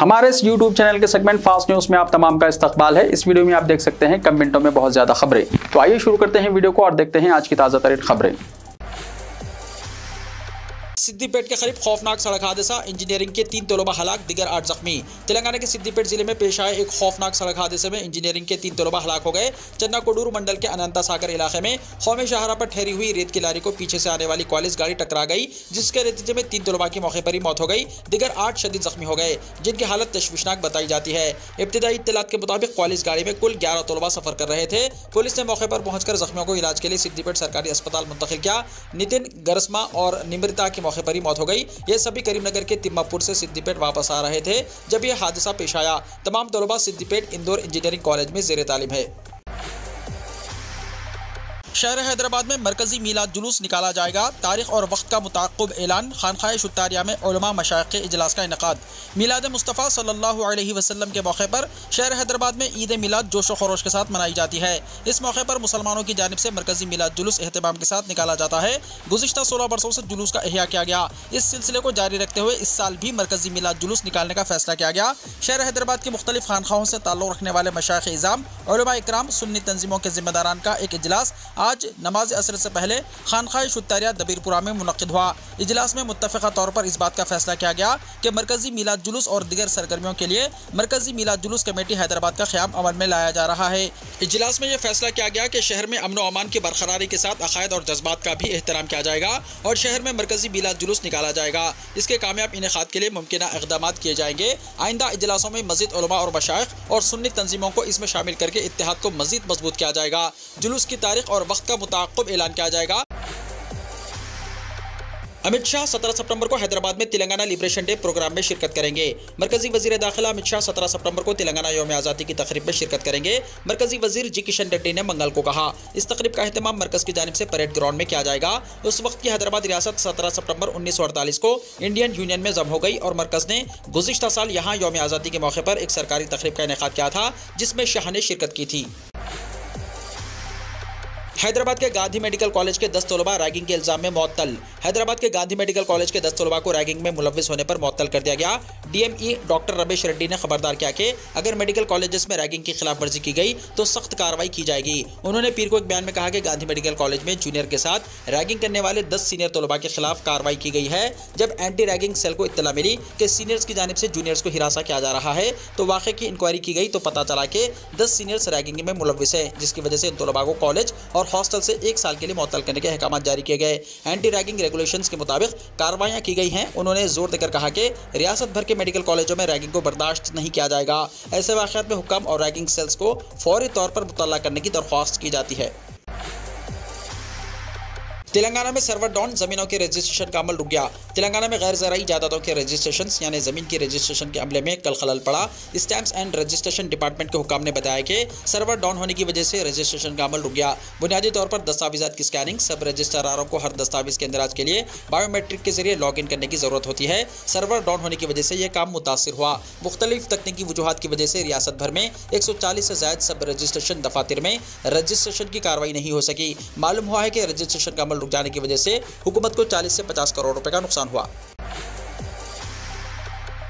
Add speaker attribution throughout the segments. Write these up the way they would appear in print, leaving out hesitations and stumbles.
Speaker 1: हमारे इस YouTube channel के सेगमेंट फास्ट न्यूज में आप तमाम का इस्तकबाल है। इस वीडियो में आप देख सकते हैं कम मिनटों में बहुत ज्यादा खबरें। तो आइए शुरू करते हैं वीडियो को और देखते हैं आज की ताजा तरीन खबरें।
Speaker 2: सिद्दीपेट के करीब खौफनाक सड़क हादसा, इंजीनियरिंग के 3 तलबा हलाक, दिगर 8 जख्मी। तेलंगाना के सिद्दीपेट जिले में पेश आए एक खौफनाक सड़क हादसे में इंजीनियरिंग के 3 तलबा हलाक हो गए। चन्ना कोडूरू मंडल के अनंता सागर इलाके में कौमी शाहरा पर ठहरी हुई रेत की लारी को पीछे से आने वाली कॉलेज गाड़ी टकरा गई, जिसके नतीजे में 3 तलबा की मौके पर ही मौत हो गई, दिगर 8 शदीद जख्मी हो गए, जिनकी हालत तशवीशनाक बताई जाती है। इब्तिदाई इत्तलात के मुताबिक कॉलेज गाड़ी में कुल 11 तलबा सफर कर रहे थे। पुलिस ने मौके पर पहुंचकर जख्मियों को इलाज के लिए सिद्दीपेट सरकारी अस्पताल मुंतकिल किया। नितिन गरस्मा और निमृता की मौके पर ही मौत हो गई। ये सभी करीमनगर के तिम्मापुर से सिद्दीपेट वापस आ रहे थे जब यह हादसा पेश आया। तमाम तलबा सिद्दीपेट इंदौर इंजीनियरिंग कॉलेज में जेर तालीम है। शहर हैदराबाद में मरकजी मीलाद जुलूस निकाला जाएगा। तारीख और वक्त का मुताक़िब ऐलान। खानखाए शुत्तारिया में उलमा मशाइख के इजलास का इनेकाद। मीलाद मुस्तफ़ा सल्लल्लाहु अलैहि वसल्लम के मौके पर शहर हैदराबाद में ईद मिलाद जोश व खरोश के साथ मनाई जाती है। इस मौके पर मुसलमानों की जानिब से मरकजी मीलाद जुलूस एहतमाम के साथ निकाला जाता है। गुज़िश्ता 16 बरसों से जुलूस का एहया किया गया। इस सिलसिले को जारी रखते हुए इस साल भी मरकजी मीलाद जुलूस निकालने का फैसला किया गया। शहर हैदराबाद की मुख्तलिफ खानखाहों से ताल्लुक़ रखने वाले मशाइख इज़ाम, उलमा इकराम, सुन्नी तंजीमों के जिम्मेदारान का एक इजलास आज नमाज असर से पहले खानखाए शुत्तारिया दबीरपुरा में मुनक़िद हुआ। इजलास में मुत्तफ़िक़ा तौर पर इस बात का फैसला किया गया कि मरकजी मीलाद जुलूस और दिगर सरगर्मियों के लिए मरकजी मीलाद जुलूस कमेटी हैदराबाद का क़याम अमल में लाया जा रहा है। इजलास में यह फैसला किया गया कि शहर में अमन व अमान की बरकरारी के साथ अक़ायद और जज्बात का भी एहतराम किया जाएगा और शहर में मरकजी मीलाद जुलूस निकाला जाएगा। इसके कामयाब इनेकाद के लिए मुमकिन इक़दामात किए जाएंगे। आइंदा इजलासों में मज़ीद उलमा और मशाइख और सुन्नी तंजीमों को इसमें शामिल करके इत्तेहाद को मज़ीद मजबूत किया जाएगा। जुलूस की तारीख और वक्त का मुताक़िब ऐलान किया जाएगा। अमित शाह 17 सितंबर को हैदराबाद में तेलंगाना लिबरेशन डे प्रोग्राम में शिरकत करेंगे। मरकजी वजीर दाखिला अमित शाह 17 सितंबर को तेलंगाना यौम आज़ादी की तकरीब में शिरकत करेंगे। मरकजी वजीर जी किशन रेड्डी ने मंगल को कहा। इस तकरीब का अहतमाम मरकज की जानिब से परेड ग्राउंड में किया जाएगा। उस वक्त की हैदराबाद रियासत 17 सितंबर 1948 को इंडियन यूनियन में जम हो गई और मरकज ने गुज़िश्ता साल यहाँ यौम आज़ादी के मौके पर एक सरकारी तकरीब का इनेकाद किया था, जिसमें शाह ने शिरकत की थी। हैदराबाद के गांधी मेडिकल कॉलेज के 10 तलबा रैगिंग के इल्जाम में मुअत्तल। हैदराबाद के गांधी मेडिकल कॉलेज के 10 तलबा को रैगिंग में मुलव्विस होने पर मुअत्तल कर दिया गया। डीएमई डॉक्टर रमेश रेड्डी ने खबरदार किया कि अगर मेडिकल कॉलेजेस में रैगिंग की खिलाफ वर्जी की गई तो सख्त कार्रवाई की जाएगी। उन्होंने पीर को एक बयान में कहा कि गांधी मेडिकल कॉलेज में जूनियर के साथ रैगिंग करने वाले 10 सीनियर तलबा के खिलाफ कार्रवाई की गई है। जब एंटी रैगिंग सेल को इत्तला मिली कि सीनियर्स की जानिब से जूनियर्स को हिरासा किया जा रहा है तो वाक़े की इंक्वायरी की गई तो पता चला कि 10 सीनियर्स रैगिंग में मुलव्विस है, जिसकी वजह से इन तलबा को कॉलेज और हॉस्टल से 1 साल के लिए मुअत्तल करने के अहकाम जारी किए गए। एंटी रैगिंग रेगुलेशंस के मुताबिक कार्रवाइयां की गई हैं। उन्होंने जोर देकर कहा कि रियासत भर के मेडिकल कॉलेजों में रैगिंग को बर्दाश्त नहीं किया जाएगा। ऐसे वाक़यात में हुक्म और रैगिंग सेल्स को फौरी तौर पर मुतल्ला करने की दरख्वास्त की जाती है। तेलंगाना में सर्वर डाउन, जमीनों के रजिस्ट्रेशन का अमल रुक गया। तेलंगाना में गैर ज़राई जायदादों के रजिस्ट्रेशन यानी ज़मीन की रजिस्ट्रेशन के अमले में कल खलल पड़ा। स्टैम्प्स एंड रजिस्ट्रेशन डिपार्टमेंट के हुक्म ने बताया कि सर्वर डाउन होने की वजह से रजिस्ट्रेशन का अमल रुक गया। बुनियादी तौर पर दस्तावेज़ात की स्कैनिंग, सब रजिस्ट्रारों को हर दस्तावेज़ के इंदराज के लिए बायोमेट्रिक के जरिए लॉग इन करने की ज़रूरत होती है। सर्वर डाउन होने की वजह से यह काम मुतासिर हुआ। मुख्तलिफ तकनीकी वजूहात की वजह से रियासत भर में 140 से ज़ायद सब रजिस्ट्रेशन दफातर में रजिस्ट्रेशन की कार्रवाई नहीं हो सकी। मालूम हुआ है कि रजिस्ट्रेशन का अमल रुक जाने की वजह से हुकूमत को 40 से 50 करोड़ रुपए का नुकसान हुआ।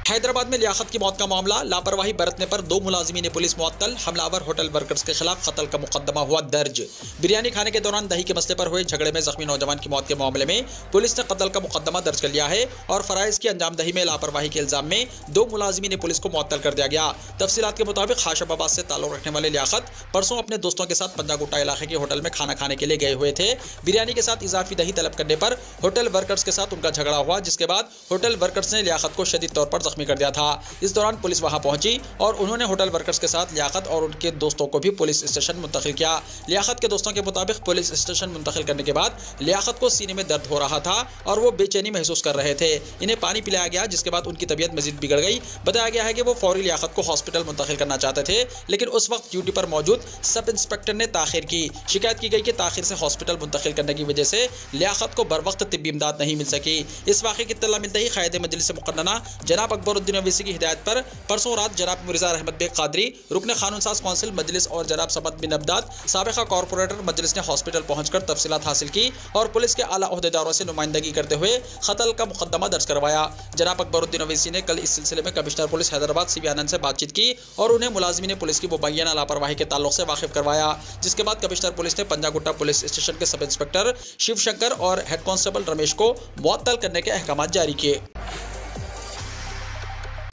Speaker 2: हैदराबाद में लियाकत की मौत का मामला, लापरवाही बरतने पर 2 मुलाजिमीन पुलिस मुअत्तल, हमलावर होटल वर्कर्स के खिलाफ कत्ल का मुकदमा हुआ दर्ज। बिरयानी खाने के दौरान दही के मसले पर हुए झगड़े में जख्मी नौजवान की मौत के मामले में पुलिस ने कत्ल का मुकदमा दर्ज कर लिया है और फराइज की अंजामदही में लापरवाही के इल्जाम में 2 मुलाजिमीन पुलिस को मुअत्तल कर दिया गया। तफसीलात के मुताबिक खाशाबाबाद से ताल्लुक रखने वाले लियाकत परसों अपने दोस्तों के साथ पंजागुट्टा इलाके के होटल में खाना खाने के लिए गए हुए थे। बिरयानी के साथ इजाफी दही तलब करने पर होटल वर्कर्स के साथ उनका झगड़ा हुआ, जिसके बाद होटल वर्कर्स ने लियाकत को शदीद तौर पर जख्मी कर दिया था। इस दौरान पुलिस वहां पहुंची और उन्होंने होटल वर्कर्स के साथ लियाकत और उनके दोस्तों को भी पुलिस स्टेशन मुंतकिल किया। लियाकत के दोस्तों के मुताबिक पुलिस स्टेशन मुंतकिल करने के बाद लियाकत को सीने में दर्द हो रहा था और वो बेचैनी महसूस कर रहे थे। इन्हें पानी पिलाया गया, जिसके बाद उनकी तबीयत मजीद बिगड़ गई। बताया गया है कि वो फौरी लियाकत को हॉस्पिटल मुंतकिल करना चाहते थे, लेकिन उस वक्त ड्यूटी पर मौजूद सब इंस्पेक्टर ने ताखिर की। शिकायत की गई कि ताखिर से हॉस्पिटल मुंतकिल करने की वजह से लियाकत को बर वक्त तिब्बी इमदाद नहीं मिल सकी। इस वाक़े की इत्तला मिलते ही क़ायद मजलिस मुक़न्नना जनाब अकबर अकबरुद्दीन ओवैसी की हिदायत पर परसों रात जनाब मिर्जा रहमत बेग कादरी, रुकन कानून साज कौंसिल मजलिस और जनाब समद बिन अब्दाद, साबिका कॉर्पोरेटर मजलिस ने हॉस्पिटल पहुंचकर तफसीलात हासिल की और पुलिस के आला ओहदेदारों से नुमाइंदगी करते हुए कत्ल का मुकदमा दर्ज करवाया। जनाब अकबरुद्दीन ओवैसी ने कल इस सिलसिले में कमिश्नर पुलिस हैदराबाद सीवी आनंद से बातचीत की और उन्हें मुलाजिमीन पुलिस की मुबैना लापरवाही के ताल्लुक से वाकिफ करवाया, जिसके बाद कमिश्नर पुलिस ने पंजागुट्टा पुलिस स्टेशन के सब इंस्पेक्टर शिव शंकर और हेड कांस्टेबल रमेश को मुअत्तल करने के अहकाम जारी किए।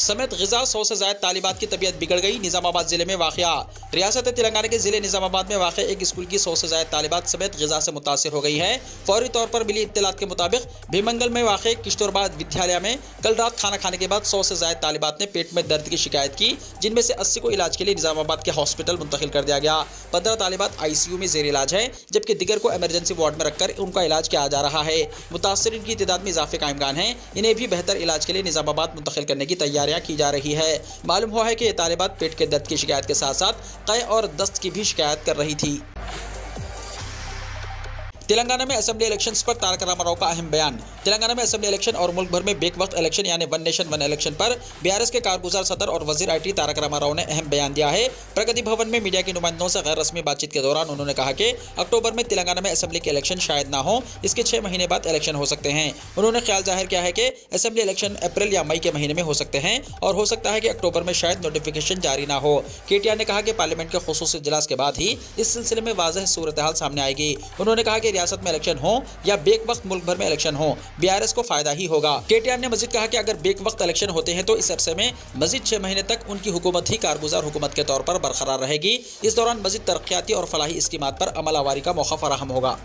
Speaker 2: समेत ग़िज़ा 100 से ज़ायद तालिबात की तबीयत बिगड़ गई। निज़ामाबाद जिले में वाक़या। रियासत तेलंगाना के जिले निज़ामाबाद में वाक़ एक स्कूल की 100 से ज़ायद तालिबात समेत ग़िज़ा से मुतासिर हो गई है। फौरी तौर पर मिली इत्तलात के मुताबिक भीमंगल में वाक़ किश्तौरबाद विद्यालय में कल रात खाना खाने के बाद 100 से ज़ायद तालिबात ने पेट में दर्द की शिकायत की, जिनमें से 80 को इलाज के लिए निज़ामाबाद के हॉस्पिटल मुंतकिल कर दिया गया। 15 तालिबात ICU में ज़ेर इलाज है, जबकि दिगर को एमरजेंसी वार्ड में रखकर उनका इलाज किया जा रहा है। मुतासरीन की तादाद में इजाफे का इम्कान है। इन्हें भी बेहतर इलाज के लिए निज़ामाबाद मुंतकिल करने की तैयारियां की जा रही है। मालूम हुआ है कि ये तालिबात पेट के दर्द की शिकायत के साथ साथ क़य और दस्त की भी शिकायत कर रही थी। तेलंगाना में असेंबली इलेक्शंस पर तारक रामाराव का अहम बयान। तेलंगाना में असेंबली इलेक्शन और मुल्क भर में बेक वक्त इलेक्शन यानी वन नेशन वन इलेक्शन पर BRS के कारगुजार सदर और वजीर IT तारक रामाराव ने अहम बयान दिया है। प्रगति भवन में मीडिया के नुमाइंदों से गैर रस्मी बातचीत के दौरान उन्होंने कहा कि अक्टूबर में तेलंगाना में असेंबली के इलेक्शन शायद ना हो, इसके 6 महीने बाद इलेक्शन हो सकते हैं। उन्होंने ख्याल जाहिर किया है कि असेंबली इलेक्शन अप्रैल या मई के महीने में हो सकते हैं और हो सकता है कि अक्टूबर में शायद नोटिफिकेशन जारी ना हो। KTR ने कहा कि पार्लियामेंट के खुसूसी इजलास के बाद ही इस सिलसिले में वाज़ेह सूरत हाल सामने आएगी। उन्होंने कहा कि रियासत में इलेक्शन हो या बेक वक्त मुल्क भर में इलेक्शन हो, BRS को फायदा ही होगा। KTR ने मजीद कहा कि अगर बेक वक्त इलेक्शन होते हैं तो इस अरसे में मजीद 6 महीने तक उनकी हुकूमत ही कारगुजार हुकूमत के तौर पर बरकरार रहेगी। इस दौरान मजीद तरक्याती और फलाही स्कीमात पर अमल आवारी का मौका फराहम होगा।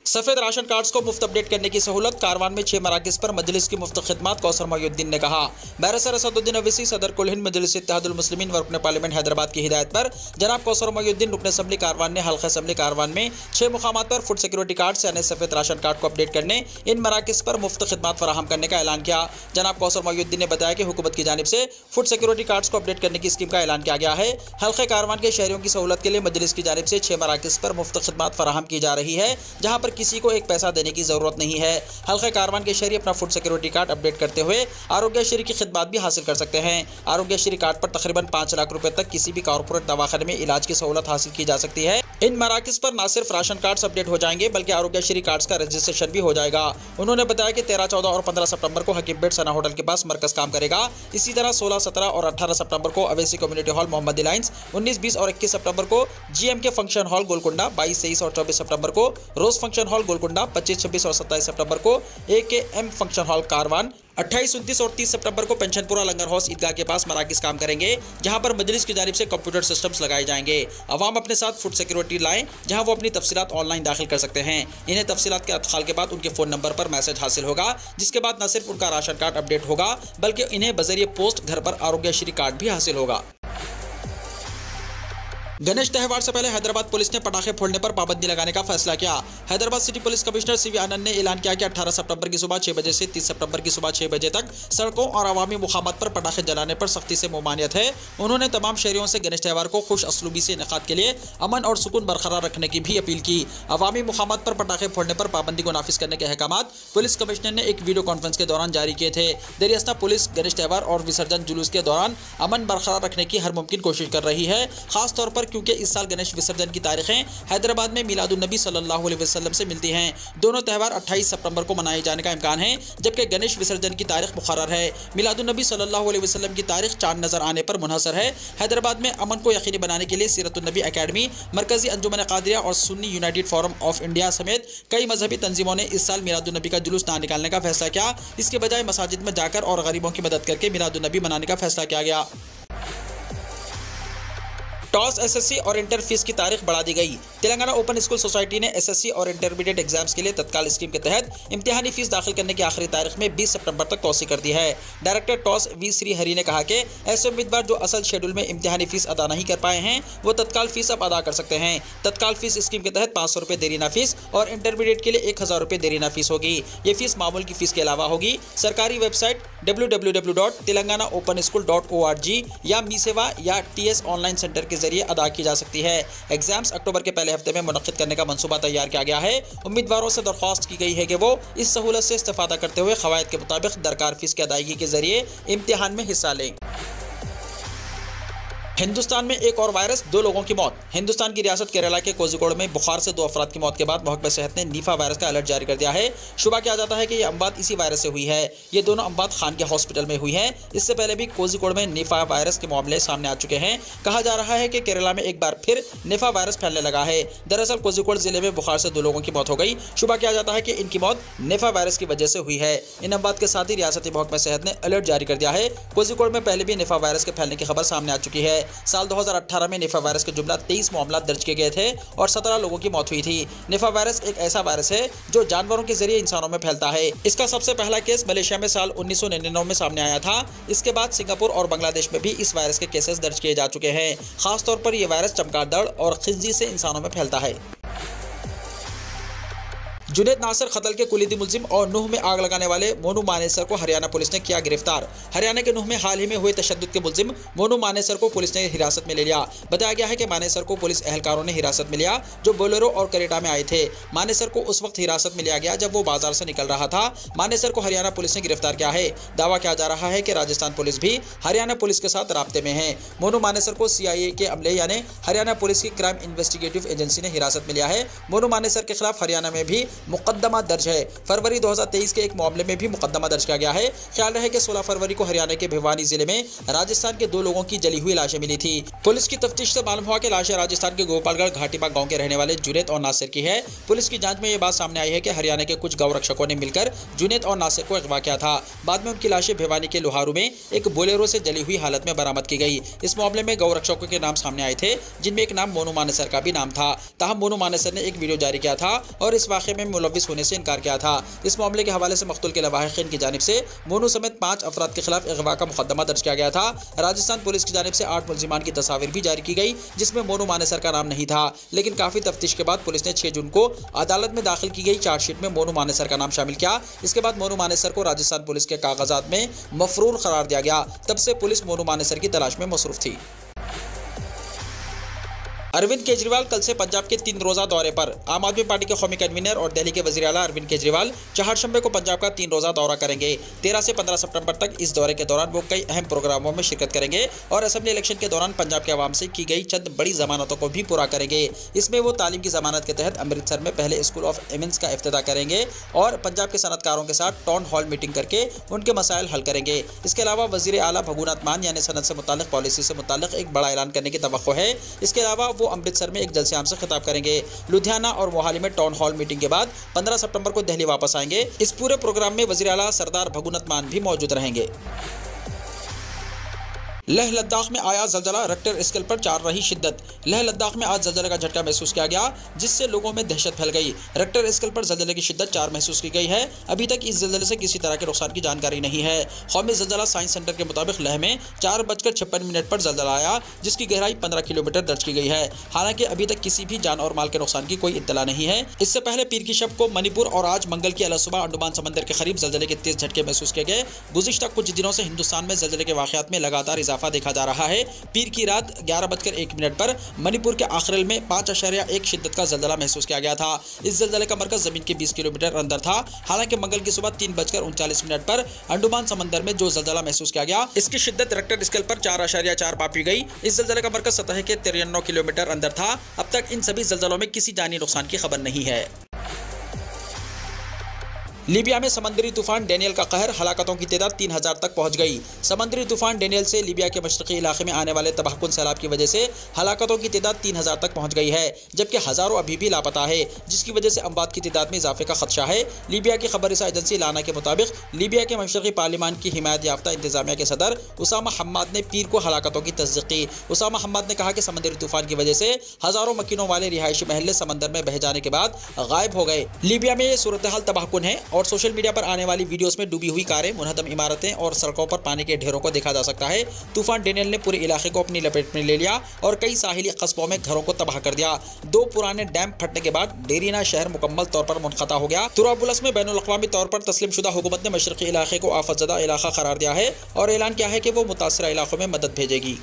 Speaker 2: सफ़ेद राशन कार्ड्स को मुफ्त अपडेट करने की सहूलत। कारवान में 6 मराकिज़ पर मजलिस की मुफ्त खिदमत। कौसर मोइनुद्दीन ने कहा। बैरिस्टर असदुद्दीन ओवैसी सदर कुल हिंद मजलिस इत्तेहादुल मुस्लिमीन व रुकन पार्लियामेंट हैदराबाद की हिदायत पर जनाब कौसर मोइनुद्दीन रुकन असम्बली कारवान ने हल्का असम्बली कारवान में 6 मुकामात पर फूड सिक्योरिटी कार्ड्स यानी सफ़ेद राशन कार्ड को अपडेट करने, इन मराकिज़ पर मुफ्त खिदमत फराहम करने का ऐलान किया। जनाब कौसर मोइनुद्दीन ने बताया कि हुकूमत की जानिब से फूड सिक्योरिटी कार्ड्स को अपडेट करने की स्कीम का ऐलान किया गया है। हल्के कारवान के शहरियों की सहूलत के लिए मजलिस की जानिब से 6 मराकिज़ पर मुफ्त खिदमत फराहम की जा रही है, जहाँ पर किसी को एक पैसा देने की जरूरत नहीं है। हल्के कारवान के शहरी अपना फूड सिक्योरिटी कार्ड अपडेट करते हुए आरोग्यश्री की खिदमत भी हासिल कर सकते हैं। आरोग्यश्री कार्ड पर तकरीबन 5 लाख रुपए तक किसी भी कॉर्पोरेट दवाखाने में इलाज की सहूलत हासिल की जा सकती है। इन मराकिज़ पर न सिर्फ राशन कार्ड्स अपडेट हो जाएंगे बल्कि आरोग्यश्री कार्ड्स का रजिस्ट्रेशन भी हो जाएगा। उन्होंने बताया कि 13, 14 और 15 सितंबर को हकीमपेट सना होटल के पास मरकज काम करेगा। इसी तरह 16, 17 और 18 सितंबर को Owaisi community hall Mohammad lines, 19, 20 और 21 सितंबर को GMK फंक्शन हॉल गोलकुंडा, 22, 23 और 24 सितंबर को रोज फंक्शन हॉल गोलकुंडा, 25, 26 और 27 सितंबर को AKM फंक्शन हॉल कारवान, 28, 29 और 30 सितंबर को पेंशनपुरा लंगर हाउस ईदगाह के पास मराकिज़ काम करेंगे, जहां पर मजलिस की जानिब से कंप्यूटर सिस्टम्स लगाए जाएंगे। अवाम अपने साथ फूड सिक्योरिटी लाएं, जहां वो अपनी तफसीलात ऑनलाइन दाखिल कर सकते हैं। इन्हें तफसीलात के अदखाल के बाद उनके फ़ोन नंबर पर मैसेज हासिल होगा, जिसके बाद न सिर्फ उनका राशन कार्ड अपडेट होगा बल्कि इन्हें बजरिए पोस्ट घर पर आरोग्यश्री कार्ड भी हासिल होगा। गणेश त्यौहार से पहले हैदराबाद पुलिस ने पटाखे फोड़ने पर पाबंदी लगाने का फैसला किया। Hyderabad city police commissioner CV Anand ने ऐलान किया कि 18 सितंबर की सुबह 6 बजे से 30 सितंबर की सुबह 6 बजे तक सड़कों और अवामी मुकामात पर पटाखे जलाने पर सख्ती से ममानियत है। उन्होंने तमाम शहरियों से गणेश त्यौहार को खुश असलूबी से इनेकाद के लिए अमन और सुकून बरकरार रखने की भी अपील की। अवामी मुकामात पर पटाखे फोड़ने पर पाबंदी को नाफिज करने के अहकामात पुलिस कमिश्नर ने एक वीडियो कॉन्फ्रेंस के दौरान जारी किए थे। दरियास्ता पुलिस गणेश त्यौहार और विसर्जन जुलूस के दौरान अमन बरकरार रखने की हर मुमकिन कोशिश कर रही है, खासतौर पर क्योंकि इस साल गणेश विसर्जन की तारीखें हैदराबाद में मिलादुन नबी सल्लल्लाहु अलैहि वसल्लम से मिलती हैं। दोनों त्यौहार 28 सितंबर को मनाए जाने का इम्कान है, जबकि गणेश विसर्जन की तारीख मुकर्रर है। मिलादुन नबी सल्लल्लाहु अलैहि वसल्लम की तारीख चांद नजर आने पर मुनहसर है। हैदराबाद में अमन को यकीनी बनाने के लिए सीरतुन नबी अकेडमी, मरकजी अंजुमन कादिरिया और Sunni United forum of India समेत कई मजहबी तंजीमों ने इस साल मिलादुन नबी का जुलूस ना निकालने का फैसला किया। इसके बजाय मसाजिद में जाकर और गरीबों की मदद करके मिलादुन नबी मनाने का फैसला किया गया। टॉस SSC और इंटर फीस की तारीख बढ़ा दी गई। तेलंगाना ओपन स्कूल सोसाइटी ने SSC और इंटरमीडिएट एग्जाम्स के लिए तत्काल स्कीम के तहत इम्तिहानी फीस दाखिल करने की आखिरी तारीख में 20 सितंबर तक तौसी कर दी है। Director toss V Shri Hari ने कहा कि ऐसे उम्मीदवार जो असल शेड्यूल में इम्तिहानी फीस अदा नहीं कर पाए हैं वो तत्काल फीस अब अदा कर सकते हैं। तत्काल फीस स्कीम के तहत 500 रुपये देरीना फीस और इंटरमीडिएट के लिए 1000 रुपये देरीना फीस होगी। ये फीस मामूल की फीस के अलावा होगी। सरकारी वेबसाइट www.telanganaopenSchool.org या मी सेवा या TS ऑनलाइन सेंटर के जरिए अदा की जा सकती है। एग्जाम्स अक्टूबर के पहले हफ्ते में मुनक्किद करने का मंसूबा तैयार किया गया है। उम्मीदवारों से दरख्वास्त की गई है कि वो इस सहूलत से इस्तेफादा करते हुए क़वायद के मुताबिक दरकार फीस की अदायगी के जरिए इम्तिहान में हिस्सा लें। हिंदुस्तान में एक और वायरस, 2 लोगों की मौत। हिंदुस्तान की रियासत केरला के कोझिकोड में बुखार से 2 अफराद की मौत के बाद महकमा सेहत ने निफा वायरस का अलर्ट जारी कर दिया है। शुबा किया जाता है कि ये अमवात इसी वायरस से हुई है। ये दोनों अमवात खान के हॉस्पिटल में हुई हैं। इससे पहले भी कोझिकोड में निफा वायरस के मामले सामने आ चुके हैं। कहा जा रहा है कि केरला में एक बार फिर निफा वायरस फैलने लगा है। दरअसल कोझिकोड जिले में बुखार से 2 लोगों की मौत हो गई। शुबा किया जाता है कि इनकी मौत निफा वायरस की वजह से हुई है। इन अमवात के साथ ही रियासती महकमा सेहत ने अलर्ट जारी कर दिया है। कोझिकोड में पहले भी निफा वायरस के फैलने की खबर सामने आ चुकी है। साल 2018 में निफा वायरस के जुमला 23 मामला दर्ज किए गए थे और 17 लोगों की मौत हुई थी। निफा वायरस एक ऐसा वायरस है जो जानवरों के जरिए इंसानों में फैलता है। इसका सबसे पहला केस मलेशिया में साल 1999 में सामने आया था। इसके बाद सिंगापुर और बांग्लादेश में भी इस वायरस के केसेस दर्ज किए जा चुके हैं। खासतौर पर यह वायरस चमगादड़ और खिंजी से इंसानों में फैलता है। जुनैद नासिर कत्ल के कुलीदी मुलजिम और नूह में आग लगाने वाले मोनू मानेसर को हरियाणा पुलिस ने किया गिरफ्तार। हरियाणा के नूह में हाल ही में हुए तशद्दुद के मुलजिम मोनू मानेसर को पुलिस ने हिरासत में ले लिया। बताया गया है कि मानेसर को पुलिस एहलकारों ने हिरासत में लिया जो बोलेरो और करेटा में आए थे। मानेसर को उस वक्त हिरासत में लिया गया जब वो बाजार से निकल रहा था। मानेसर को हरियाणा पुलिस ने गिरफ्तार किया है। दावा किया जा रहा है कि राजस्थान पुलिस भी हरियाणा पुलिस के साथ राब्ते में है। मोनू मानेसर को CIA के अमले यानी हरियाणा पुलिस की क्राइम इन्वेस्टिगेटिव एजेंसी ने हिरासत में लिया है। मोनू मानेसर के खिलाफ हरियाणा में भी मुकदमा दर्ज है। फरवरी 2023 के एक मामले में भी मुकदमा दर्ज किया गया है। ख्याल रहे कि 16 फरवरी को हरियाणा के भिवानी जिले में राजस्थान के 2 लोगों की जली हुई लाशें मिली थी। पुलिस की तफ्तीश से मालूम हुआ कि लाशें राजस्थान के गोपालगढ़ घाटीबाग गांव के रहने वाले जुनैद और नासिर की है। पुलिस की जांच में यह बात सामने आई है कि हरियाणा के कुछ गौ रक्षकों ने मिलकर जुनैद और नासिर को अगवा किया था। बाद में उनकी लाशें भिवानी के लोहारू में एक बोलेरो से जली हुई हालत में बरामद की गई। इस मामले में गौ रक्षकों के नाम सामने आए थे जिनमें एक नाम मोनू मानेसर का भी नाम था। ताहम मोनू मानेसर ने एक वीडियो जारी किया था और इस वाक़े में मुलव्विस होने से इनकार किया था। इस मामले के हवाले से मक़तूल के लवाहिकीन की जानिब से मोनू समेत 5 अफराद के खिलाफ अगवा का मुकदमा दर्ज किया गया था। राजस्थान पुलिस की जानिब से 8 मुल्जिमान की तस्वीर भी जारी की गई जिसमें मोनू मानेसर का नाम नहीं था। लेकिन काफ़ी तफ्तीश के बाद पुलिस ने 6 जून को अदालत में दाखिल की गई चार्जशीट में मोनू मानेसर का नाम शामिल किया। इसके बाद मोनू मानेसर को राजस्थान पुलिस के कागजात में मफरूर करार दिया गया। तब से पुलिस मोनू मानेसर की तलाश में मसरूफ थी। अरविंद केजरीवाल कल से पंजाब के 3 रोज़ा दौरे पर। आम आदमी पार्टी के कौमी कन्वीनर और दिल्ली के वज़ीर आला अरविंद केजरीवाल चहारशंबे को पंजाब का 3 रोज़ा दौरा करेंगे। 13 से 15 सितंबर तक इस दौरे के दौरान वो कई अहम प्रोग्रामों में शिरकत करेंगे और असेंबली इलेक्शन के दौरान पंजाब के अवाम से की गई चंद बड़ी जमानतों को भी पूरा करेंगे। इसमें वो तालीम की जमानत के तहत अमृतसर में पहले स्कूल ऑफ एमिन्स का इफ्तिताह करेंगे और पंजाब के सनतकारों के साथ टाउन हॉल मीटिंग करके उनके मसाइल हल करेंगे। इसके अलावा वज़ीर आला भगुनाथ मान यानी सनत से मुताल्लिक़ पॉलिसी से मुताल्लिक़ एक बड़ा ऐलान करने की तवक्को है। इसके अलावा वो अमृतसर में एक जलसे-आम से खिताब करेंगे। लुधियाना और मोहाली में टाउन हॉल मीटिंग के बाद 15 सितंबर को दिल्ली वापस आएंगे। इस पूरे प्रोग्राम में वज़ीर आला सरदार भगुनाथ मान भी मौजूद रहेंगे। लेह लद्दाख में आया जलजला, रेक्टर स्केल पर 4 रही शिद्दत। लेह लद्दाख में आज जलजले का झटका महसूस किया गया जिससे लोगों में दहशत फैल गई। रेक्टर स्केल पर जलजले की शिद्दत 4 महसूस की गई है। अभी तक इस जलजले से किसी तरह के नुकसान की जानकारी नहीं है। कौमी जलजला साइंस सेंटर के मुताबिक लेह में 4:56 पर जलजला आया जिसकी गहराई 15 किलोमीटर दर्ज की गई है। हालांकि अभी तक किसी भी जान और माल के नुकसान की कोई इत्तला नहीं है। इससे पहले पीर की शब को मणिपुर और आज मंगल की अलसुबह अंडमान समंदर के करीब जलजले के तेज झटके महसूस किए गए। गुज़िश्ता कुछ दिनों से हिंदुस्तान में जलजले के वाक़यात में लगातार इजाफा देखा जा रहा है। पीर की रात 11:01 पर मणिपुर के आखरल में 5.1 शिद्दत का जलजला महसूस किया गया था। इस जलजले का मरकज जमीन के 20 किलोमीटर अंदर था। हालांकि मंगल की सुबह 3:39 पर अंडमान समंदर में जो जलजला महसूस किया गया इसकी शिद्दत रेक्टर स्केल पर 4.4 मापी गई। इस जलजले का मरकज सतह के 93 किलोमीटर अंदर था। अब तक इन सभी जलजलों में किसी जानी नुकसान की खबर नहीं है। लीबिया में समंदरी तूफान डेनियल का कहर, हलाकतों की तादाद 3000 तक पहुंच गई। समंदरी तूफान डेनियल से लीबिया के मशरकी इलाके में आने वाले तबाहकुन सैलाब की वजह से हलाकतों की तादाद 3000 तक पहुंच गई है जबकि हज़ारों अभी भी लापता है जिसकी वजह से अमवात की तादाद में इजाफे का खदशा है। लीबिया की खबर रसा एजेंसी लाना के मुताबिक लीबिया के मशरकी पार्लिमान की हिमायत याफ्ता इंतजामिया के सदर उसामा हम्माद ने पीर को हलाकतों की तस्दीक की। उसामा हम्माद ने कहा कि समंदरी तूफान की वजह से हज़ारों मकीनों वाले रिहायशी महल्ले समंदर में बह जाने के बाद गायब हो गए। लीबिया में ये सूरत हाल तबाहकुन है और सोशल मीडिया पर आने वाली वीडियोस में डूबी हुई कारें, मुनहदम इमारतें और सड़कों पर पानी के ढेरों को देखा जा सकता है। तूफान डेनियल ने पूरे इलाके को अपनी लपेट में ले लिया और कई साहिली कस्बों में घरों को तबाह कर दिया। 2 पुराने डैम फटने के बाद डेरिना शहर मुकम्मल तौर पर मुनक़ता हो गया। तुराबुलस में बैनुल-अक़वामी तौर पर तस्लीम शुदा हुकूमत ने मशरक़ी इलाके को आफतज़दा इलाका करार दिया है और ऐलान किया है कि वो मुतासरा इलाकों में मदद भेजेगी।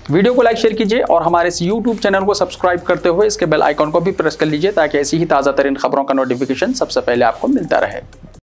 Speaker 1: वीडियो को लाइक शेयर कीजिए और हमारे इस YouTube चैनल को सब्सक्राइब करते हुए इसके बेल आइकॉन को भी प्रेस कर लीजिए ताकि ऐसी ही ताज़ा तरीन खबरों का नोटिफिकेशन सबसे पहले आपको मिलता रहे।